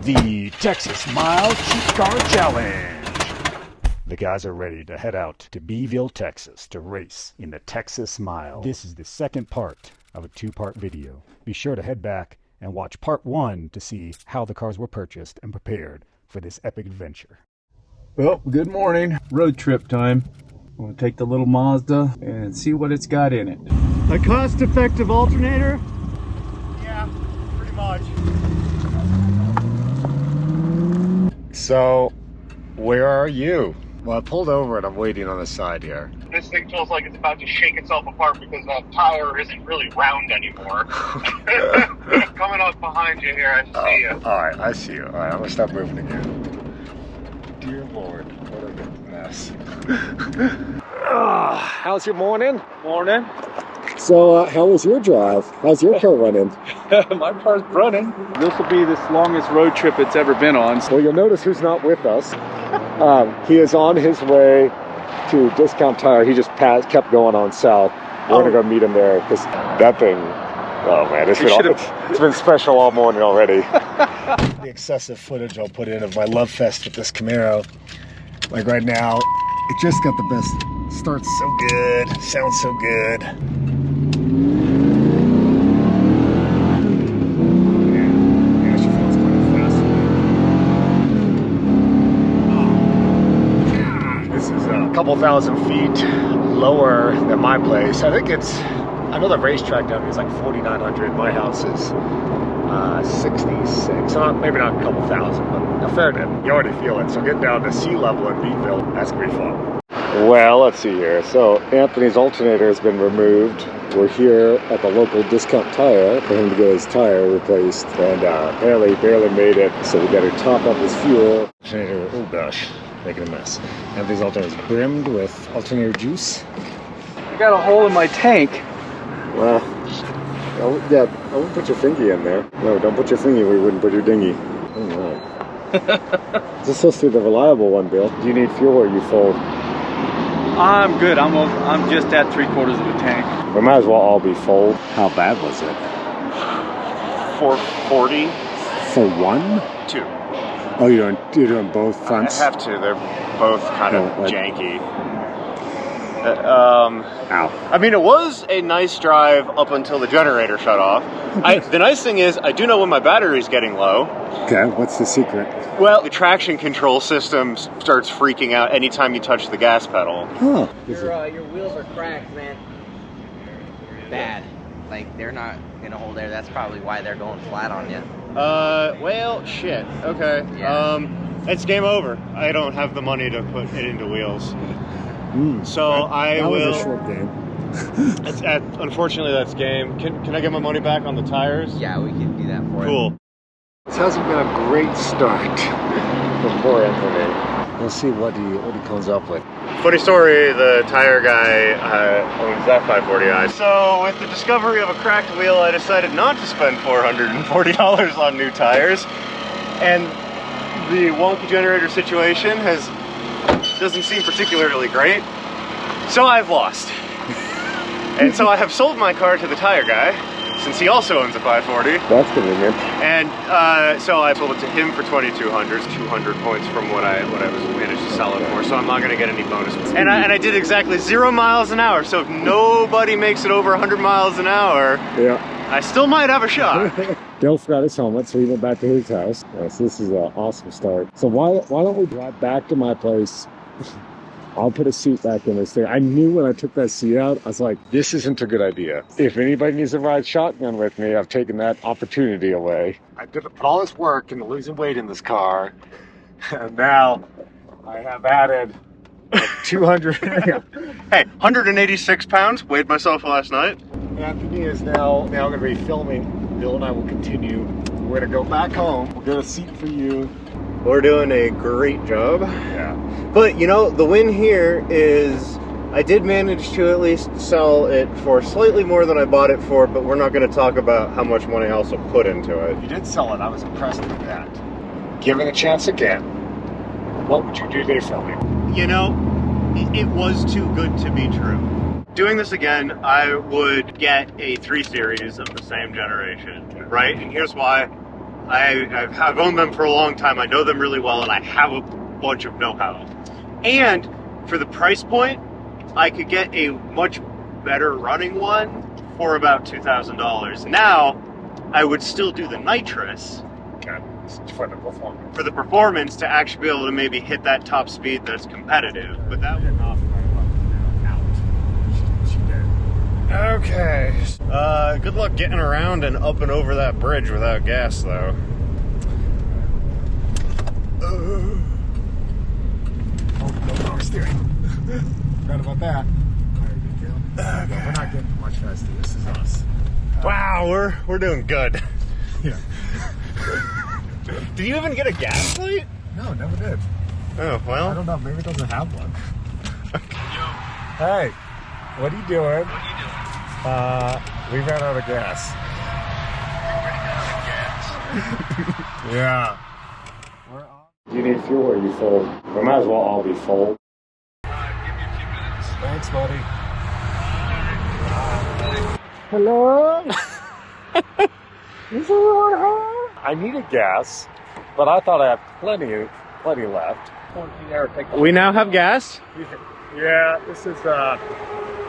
the Texas Mile Cheap Car Challenge. The guys are ready to head out to Beeville, Texas to race in the Texas Mile. This is the second part of a two-part video. Be sure to head back and watch part 1 to see how the cars were purchased and prepared for this epic adventure. Well, good morning. Road trip time. I'm going to take the little Mazda and see what it's got in it. A cost-effective alternator? Yeah, pretty much. So, where are you? Well, I pulled over and I'm waiting on the side here. This thing feels like it's about to shake itself apart because that tire isn't really round anymore. Coming up behind you here, I see you. Alright, I see you. Alright, I'm gonna stop moving again. Dear Lord, what a mess. How's your morning? Morning. So, how was your drive? How's your car running? My car's running. This will be the longest road trip it's ever been on. Well, you'll notice who's not with us. He is on his way to Discount Tire. He just kept going on south. We're gonna go meet him there because that thing, oh man, it's been special all morning already. The excessive footage I'll put in of my love fest with this Camaro. Like right now, it just got the best. Starts so good, sounds so good. Couple thousand feet lower than my place. I think I know the racetrack down here is like 4,900. My house is 66. So maybe not a couple thousand, but a fair bit. You already feel it. So getting down to sea level in Beeville, that's gonna be fun. Well, let's see here. So Anthony's alternator has been removed. We're here at the local Discount Tire for him to get his tire replaced, and barely made it. So we got to top up his fuel. Alternator, oh gosh, making a mess. Anthony's alternator is brimmed with alternator juice. I got a hole in my tank. Well, I wouldn't put your fingy in there. No, don't put your fingy where you wouldn't put your dinghy. Oh no. This is supposed to be the reliable one, Bill. Do you need fuel or are you full? I'm good. I'm just at 3/4 of the tank. We might as well all be full. How bad was it? 440. For one? 2. Oh, you're doing both fronts? I have to. They're both kind of janky. Ow. I mean, it was a nice drive up until the generator shut off. The nice thing is, I do know when my battery's getting low. Okay, what's the secret? Well, the traction control system starts freaking out anytime you touch the gas pedal. Huh. Your wheels are cracked, man. Bad. Like, they're not gonna hold air. That's probably why they're going flat on you. Well, shit. Okay. Yeah. It's game over. I don't have the money to put it into wheels. So that was a short game. Unfortunately, that's game. Can I get my money back on the tires? Yeah, we can do that for you. Cool. This hasn't been a great start for poor Anthony. We'll see what he comes up with. Funny story, the tire guy owns that 540i. So with the discovery of a cracked wheel, I decided not to spend $440 on new tires. And the wonky generator situation doesn't seem particularly great. So I've lost. And so I have sold my car to the tire guy, since he also owns a 540. That's convenient. And so I sold it to him for 2,200, 200 points from what I managed to sell it for. So I'm not going to get any bonus. And I did exactly 0 miles an hour. So if nobody makes it over 100 miles an hour, yeah, I still might have a shot. Bill forgot his helmet, so he went back to his house. So this is an awesome start. So why don't we drive back to my place? I'll put a seat back in this thing. I knew when I took that seat out, I was like, this isn't a good idea. If anybody needs to ride shotgun with me, I've taken that opportunity away. I did put all this work into losing weight in this car, and now I have added like 200. Hey, 186 pounds, weighed myself last night. Anthony is now going to be filming. Bill and I will continue. We're going to go back home. We'll get a seat for you. We're doing a great job. Yeah. But, you know, the win here is I did manage to at least sell it for slightly more than I bought it for, but we're not going to talk about how much money I also put into it. You did sell it. I was impressed with that. Given a chance again, what would you do today for me? You know, it was too good to be true. Doing this again, I would get a 3 Series of the same generation, right? And here's why. I've owned them for a long time. I know them really well, and I have a bunch of know-how. And for the price point, I could get a much better running one for about $2,000. Now, I would still do the nitrous. Okay. For the performance. For the performance to actually be able to maybe hit that top speed that's competitive. But that would Okay. Good luck getting around and up and over that bridge without gas, though. Oh, no power steering. Forgot about that. Okay. We're not getting much faster. This is us. Wow, we're doing good. Yeah. Did you even get a gas light? No, never did. Oh, well. I don't know. Maybe it doesn't have one. Hey, what are you doing? What are you doing? We ran out of gas. Yeah. Do you need fuel or are you full? We might as well all be full. Give me a few minutes. Thanks, buddy. Hello? Is anyone home? I needed gas, but I thought I had plenty left. We now have gas? Yeah, this is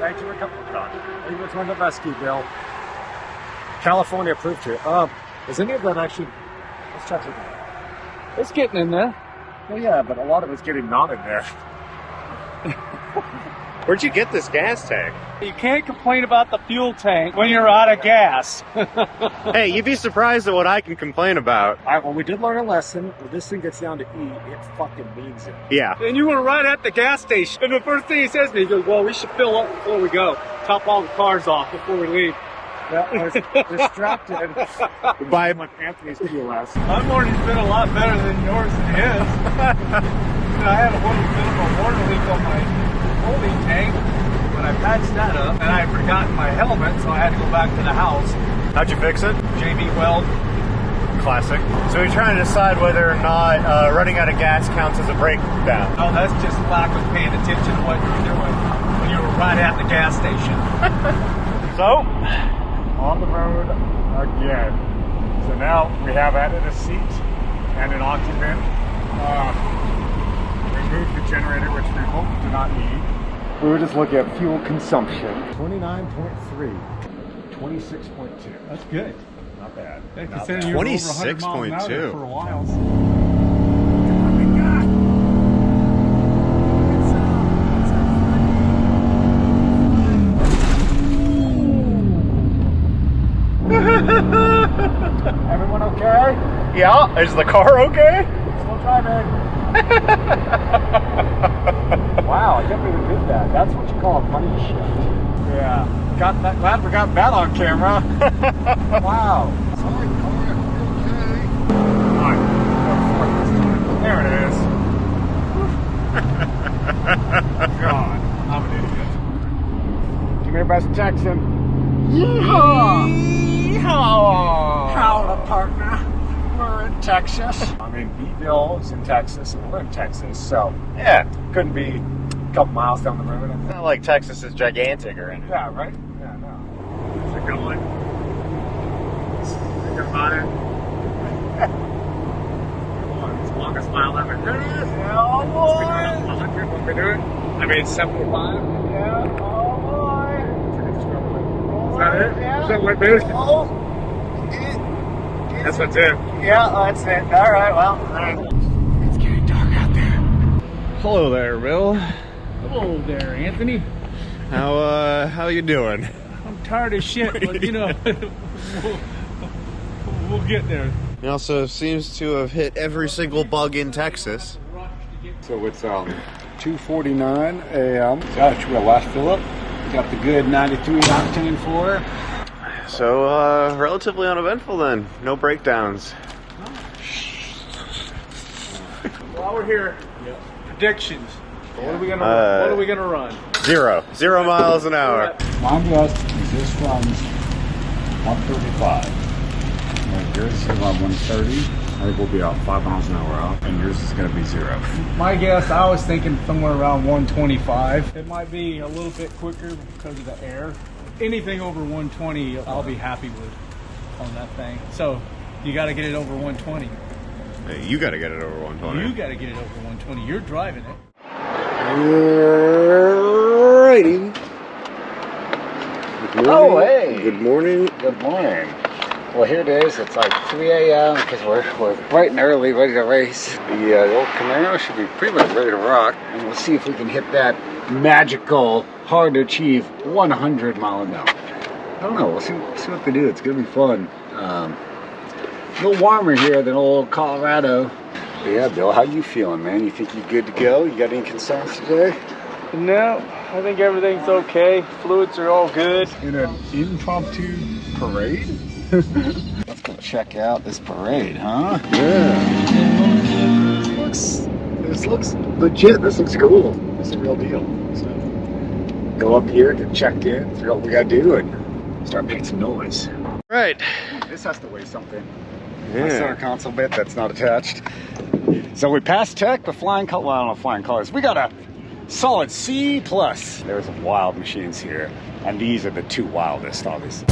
thank you a couple of times. It's one of the best Beeville. California approved it. Is any of that actually? Let's check it out. It's getting in there. Well, yeah, but a lot of it's getting not in there. Where'd you get this gas tank? You can't complain about the fuel tank when you're out of gas. Hey, you'd be surprised at what I can complain about. All right, well, we did learn a lesson. When this thing gets down to E, it fucking means it. Yeah. And you were right at the gas station. And the first thing he says to me, he goes, well, we should fill up before we go. Top all the cars off before we leave. Yeah, I was distracted by Anthony's POS. My morning's been a lot better than yours and his. I had a little bit of a water leak on my holding tank, but I patched that up, and I had forgotten my helmet, so I had to go back to the house. How'd you fix it? JB Weld. Classic. So you're trying to decide whether or not running out of gas counts as a breakdown. Oh, that's just lack of paying attention to what you're doing when you were right at the gas station. So, on the road again. So now we have added a seat and an occupant. Removed the generator, which we hope do not need. We were just looking at fuel consumption. 29.3, 26.2. That's good. Not bad. Yeah, Not considering bad. you were over 100 miles an hour 26.2. for a while. Everyone okay? Yeah, is the car okay? Still driving. Wow, I can't believe we did that. That's what you call a money shift. Yeah. Glad we got that on camera. Wow. Sorry, car. Okay. Alright. There it is. God, I'm an idiot. Give me your best Texan. Yeehaw! Yeehaw! Howdy, partner. We're in Texas. I mean, Beeville is in Texas, and we're in Texas, so Yeah. couldn't be a couple miles down the road. It's not like Texas is gigantic or anything. Yeah, right? Yeah, no. Is it going? Think about it. Come on, it's the longest mile ever. There it is. Yeah, oh boy. 100 when we do it. I mean, 75. Yeah, oh boy. Is that it? Yeah. Is that what it is? Oh. That's what's it. Yeah, that's it. All right, well. It's getting dark out there. Hello there, Bill. Hello there, Anthony. How you doing? I'm tired as shit, but you know, we'll get there. He also seems to have hit every single bug in Texas. So it's 2:49 a.m. Got your last fill up. Got the good 93 octane for her. So, relatively uneventful then. No breakdowns. While we're here, predictions. What are we gonna run? 0 miles an hour. My guess is this runs 135. And yours is around 130. I think we'll be about 5 miles an hour out, and yours is going to be 0. My guess, I was thinking somewhere around 125. It might be a little bit quicker because of the air. Anything over 120, I'll be happy with on that thing. So You got to get it over 120. Hey, you got to get it over 120. You got to get it over 120. You're driving it. Alrighty. Good morning. Oh, hey. Good morning. Good morning. Well, here it is. It's like 3 a.m. because we're bright and early, ready to race. The old Camaro should be pretty much ready to rock. And we'll see if we can hit that magical, hard to achieve 100 mile an hour. I don't know. We'll see what they do. It's going to be fun. A little warmer here than old Colorado. But yeah, Bill, how you feeling, man? You think you're good to go? You got any concerns today? No, I think everything's okay. Fluids are all good. In an impromptu parade? Let's go check out this parade, huh? Yeah. This looks legit. This looks cool. This is a real deal. So go up here, get checked in, figure out what we gotta do, and start making some noise. Right. This has to weigh something. Yeah. My center console bit that's not attached. So we passed tech, but flying colors. Well, I don't know flying colors. We got a solid C+. There's some wild machines here, and these are the two wildest, obviously.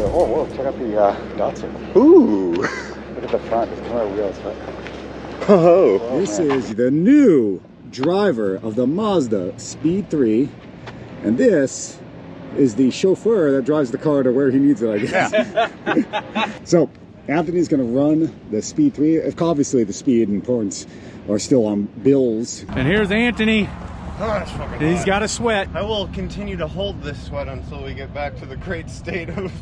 Oh, whoa, check out the Datsun. Ooh. Look at the front, the Camaro wheels. Oh. This is the new driver of the Mazda Speed3, and this is the chauffeur that drives the car to where he needs it, I guess. Yeah. So, Anthony's going to run the Speed3. Obviously, the speed and points are still on Bill's. And here's Anthony. Oh, He's got a sweat. I will continue to hold this sweat until we get back to the great state of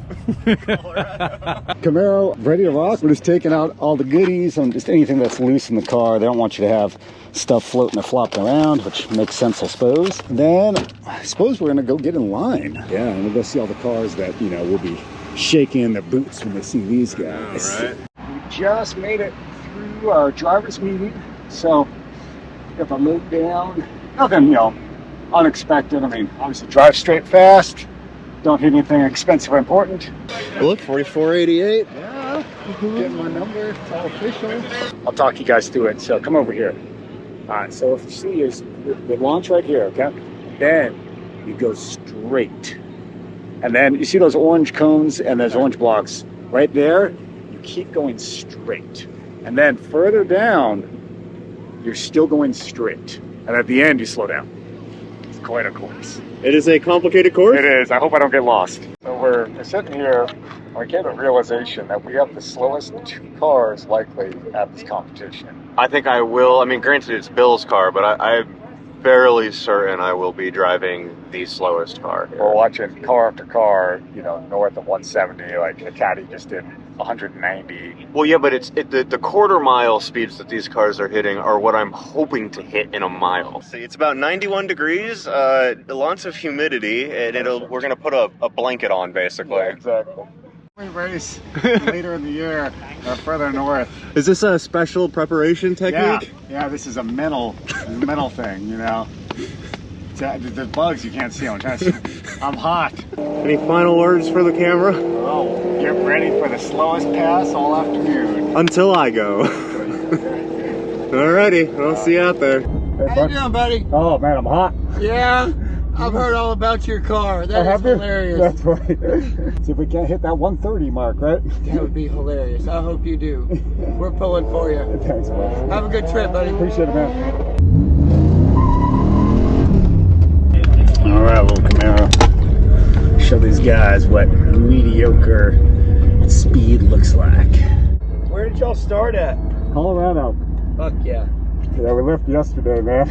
Colorado. Camaro, ready to rock. We're just taking out all the goodies and just anything that's loose in the car. They don't want you to have stuff floating or flopping around, which makes sense, I suppose. And then I suppose we're going to go get in line. Yeah, and we'll go see all the cars that, you know, will be shaking their boots when they see these guys. All right. We just made it through our driver's meeting. So if I move down, nothing, you know, unexpected. I mean, obviously drive straight fast. Don't hit anything expensive or important. Look, 4488. Yeah, getting my number. It's all official. I'll talk you guys through it. So come over here. All right. So if you see is the launch right here, okay? Then you go straight, and then you see those orange cones and those orange blocks right there. You keep going straight, and then further down, you're still going straight. And at the end, you slow down. It's quite a course. It is a complicated course. It is. I hope I don't get lost. So we're sitting here. I get a realization that we have the slowest two cars likely at this competition. I think I will. I mean, granted, it's Bill's car, but I'm fairly certain I will be driving the slowest car here. We're watching car after car, you know, north of 170. Like the Caddy just did 190. Well, yeah, but the quarter mile speeds that these cars are hitting are what I'm hoping to hit in a mile. See, it's about 91 degrees, lots of humidity, and we're gonna put a blanket on basically. Yeah, exactly. We race later in the year, further north. Is this a special preparation technique? Yeah, this is a mental thing, you know. There's bugs you can't see. I'm hot. Any final words for the camera? Oh, get ready for the slowest pass all afternoon. Until I go. Alrighty, I'll see you out there. How you doing, buddy? Oh man, I'm hot. Yeah, I've heard all about your car. That is hilarious. That's right. See if we can't hit that 130 mark, right? That would be hilarious. I hope you do. We're pulling for you. Thanks, man. Have a good trip, buddy. Appreciate it, man. All right, little Camaro. Show these guys what mediocre speed looks like. Where did y'all start at? Colorado. Fuck yeah. Yeah, we left yesterday, man.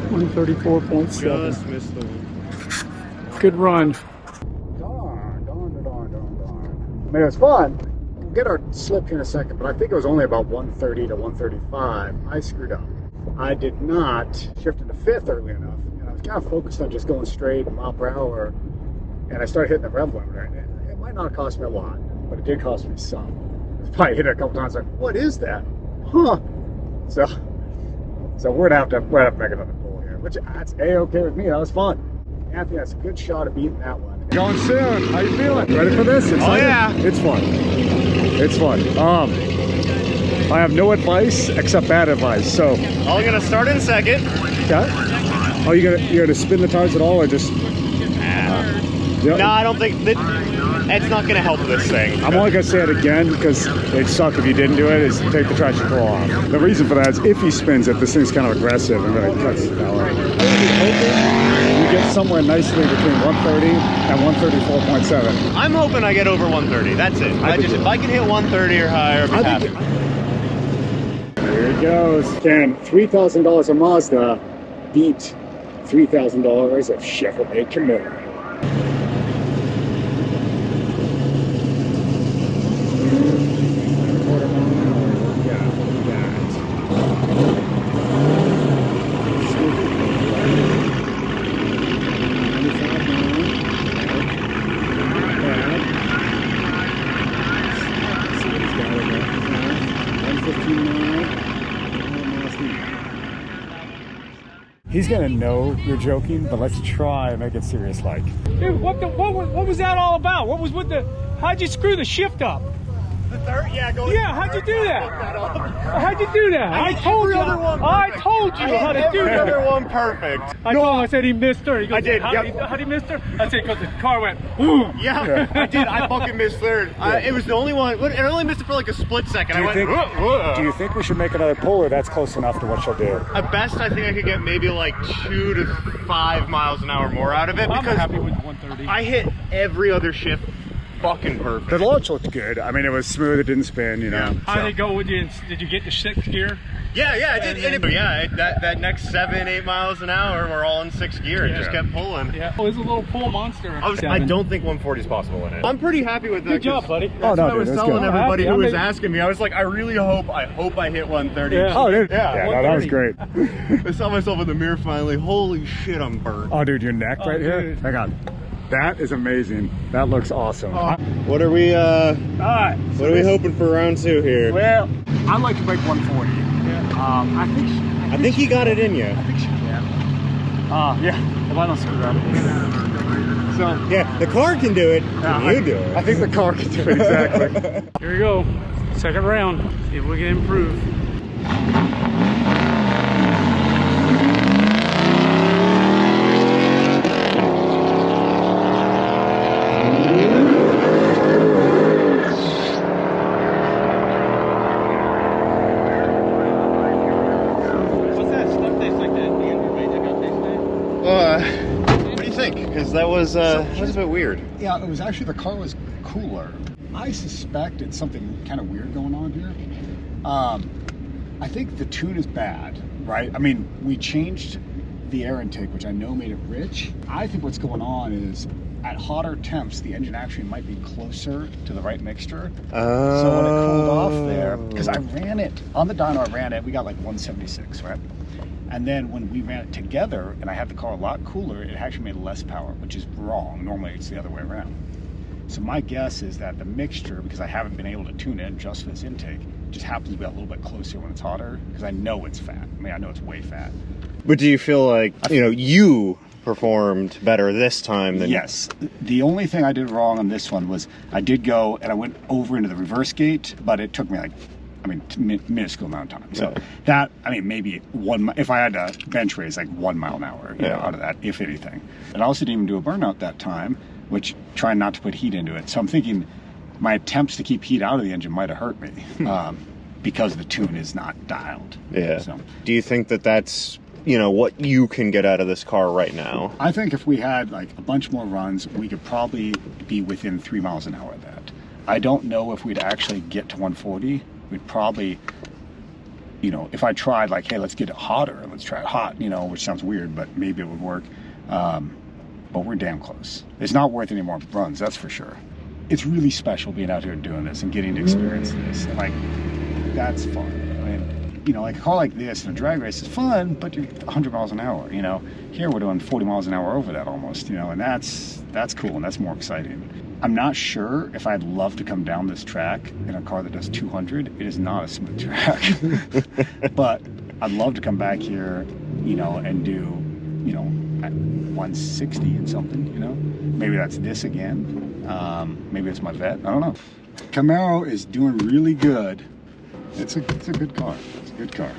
134.7. Just missed the one. Good run. Darn. I mean, it was fun. We'll get our slip here in a second, but I think it was only about 130 to 135. I screwed up. I did not shift into fifth early enough, and I was kind of focused on just going straight mile per hour, and I started hitting the rev limiter. And it might not cost me a lot, but it did cost me some. I probably hit it a couple times, like, what is that? Huh? So we're gonna have to make another pull here, which that's A-okay with me. That was fun. Anthony has a good shot of beating that one. Going soon. How you feeling? Ready for this? Oh yeah. It's fun. It's fun. I have no advice except bad advice. So I'm gonna start in second. okay. Oh, you're gonna spin the tires at all, or just? No, I don't think that. It's not gonna help this thing. I'm only gonna say it again because it'd suck if you didn't do it. Is take the traction control off. The reason for that is if he spins it, this thing's kind of aggressive and really cuts the power. You get somewhere nicely between 130 and 134.7. I'm hoping I get over 130. That's it. If I can hit 130 or higher, I'll be happy. Here it goes. Can $3,000 of Mazda beat $3,000 of Chevrolet Camaro? He's gonna know you're joking, but let's try and make it serious like. Dude, what was that all about? What was with the? How'd you screw the shift up? The third, yeah, go. Yeah, how'd you do that? How'd you do that? I told you how to do that. Every one perfect. I told him, I said he missed her. He goes, I did. How'd he miss her? I said, because the car went, boom. Yeah, I did. I fucking missed third. It was the only one. I only missed it for like a split second. Do you think we should make another pull, or that's close enough to what she'll do? At best, I think I could get maybe like 2 to 5 miles an hour more out of it. I'm because happy with 130. I hit every other shift fucking perfect. The launch looked good. I mean, it was smooth. It didn't spin, you know. How did it go with you? Did you get the 6th gear? Yeah, I did. That next 7-8 miles an hour, we're all in 6th gear. It just kept pulling. Yeah, it was a little pull monster. I don't think 140 is possible in it. I'm pretty happy with that. Good job, buddy. That's what I was telling everybody who was asking me. I was like, I hope I hit 130. Yeah. Oh, dude. Yeah, No, that was great. I saw myself in the mirror finally. Holy shit, I'm burnt. Oh, dude, your neck right here. Dude. Hang on. That is amazing. That looks awesome. What are we Alright. what are we hoping for round 2 here? Well, I'd like to break 140. I think he got it in you. I think she can. Yeah. If I don't screw up. So Yeah, the car can do it. Can you do it? I think the car can do it, exactly. Here we go. Second round. See if we can improve. What do you think? Because that was a bit weird. Yeah, it was actually, the car was cooler. I suspect it's something kind of weird going on here. I think the tune is bad, right? I mean, we changed the air intake, which I know made it rich. I think what's going on is at hotter temps, the engine actually might be closer to the right mixture. So when it cooled off there, because I ran it, on the dyno we got like 176, right? And then when we ran it together and I had the car a lot cooler, it actually made less power, which is wrong. Normally it's the other way around. So my guess is that the mixture, because I haven't been able to tune it just for this intake, just happens to be a little bit closer when it's hotter, because I know it's fat. I mean, I know it's way fat. But do you feel like, you performed better this time than... Yes. The only thing I did wrong on this one was I did go and I went over into the reverse gate, but it took me like, minuscule amount of time. So that, maybe if I had to bench raise like 1 mile an hour, you know, out of that, if anything. And I also didn't even do a burnout that time, which trying not to put heat into it. So I'm thinking my attempts to keep heat out of the engine might have hurt me because the tune is not dialed. Yeah. So, do you think that that's, what you can get out of this car right now? I think if we had like a bunch more runs, we could probably be within 3 miles an hour of that. I don't know if we'd actually get to 140. We'd probably you know, if I tried like, hey, let's get it hotter, let's try it hot, you know, which sounds weird, but maybe it would work. But we're damn close. It's not worth any more runs, that's for sure. It's really special being out here doing this and getting to experience this. And like, that's fun. And, you know, like a car like this in a drag race is fun, but you're 100 miles an hour, you know. Here we're doing 40 miles an hour over that almost, you know, and that's cool and that's more exciting. I'm not sure if I'd love to come down this track in a car that does 200. It is not a smooth track. But I'd love to come back here, you know, and do, you know, at 160 and something, you know. Maybe that's this again. Maybe it's my vet. I don't know. Camaro is doing really good. It's a good car. It's a good car.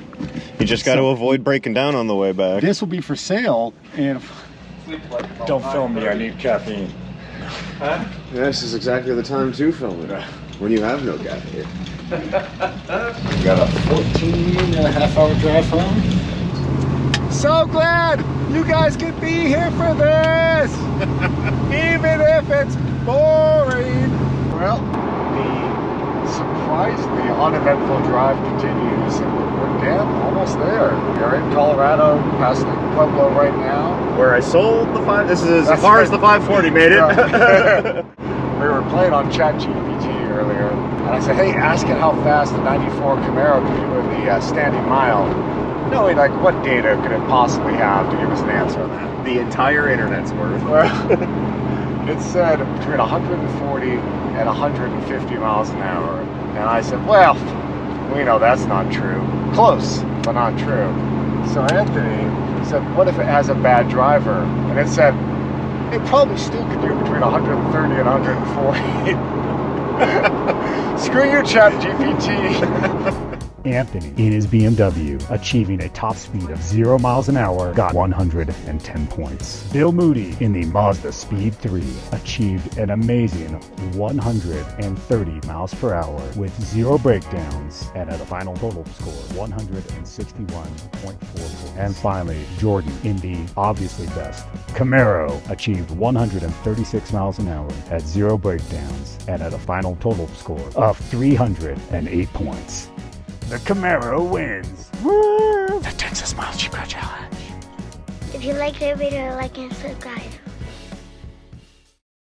You just got to avoid breaking down on the way back. This will be for sale. And don't film me. I need caffeine. Huh? Yeah, this is exactly the time to film it. When you have no caffeine. We got a 14.5-hour drive home. So glad you guys could be here for this, even if it's boring. Well, the surprisingly uneventful drive continues, and we're damn almost there. We're in Colorado, past the Pueblo right now. Where I sold the this is as far as the 540 made it. We were playing on ChatGPT earlier, and I said, hey, ask it how fast the 94 Camaro can do in the standing mile. Knowing like what data could it possibly have to give us an answer on that? The entire internet's worth. Well, it said between 140 and 150 miles an hour. And I said, well, we know that's not true. Close, but not true. So Anthony said, what if it has a bad driver? And it said, it probably still could do between 130 and 140. Screw you, ChatGPT. Anthony, in his BMW, achieving a top speed of 0 miles an hour, got 110 points. Bill Moody, in the Mazda Speed3, achieved an amazing 130 miles per hour with 0 breakdowns and at a final total score 161.4 points. And finally, Jordan, in the obviously best Camaro, achieved 136 miles an hour at 0 breakdowns and at a final total score of 308 points. The Camaro wins. Woo! The Texas Mile Cheap Car Challenge. If you like the video, like and subscribe.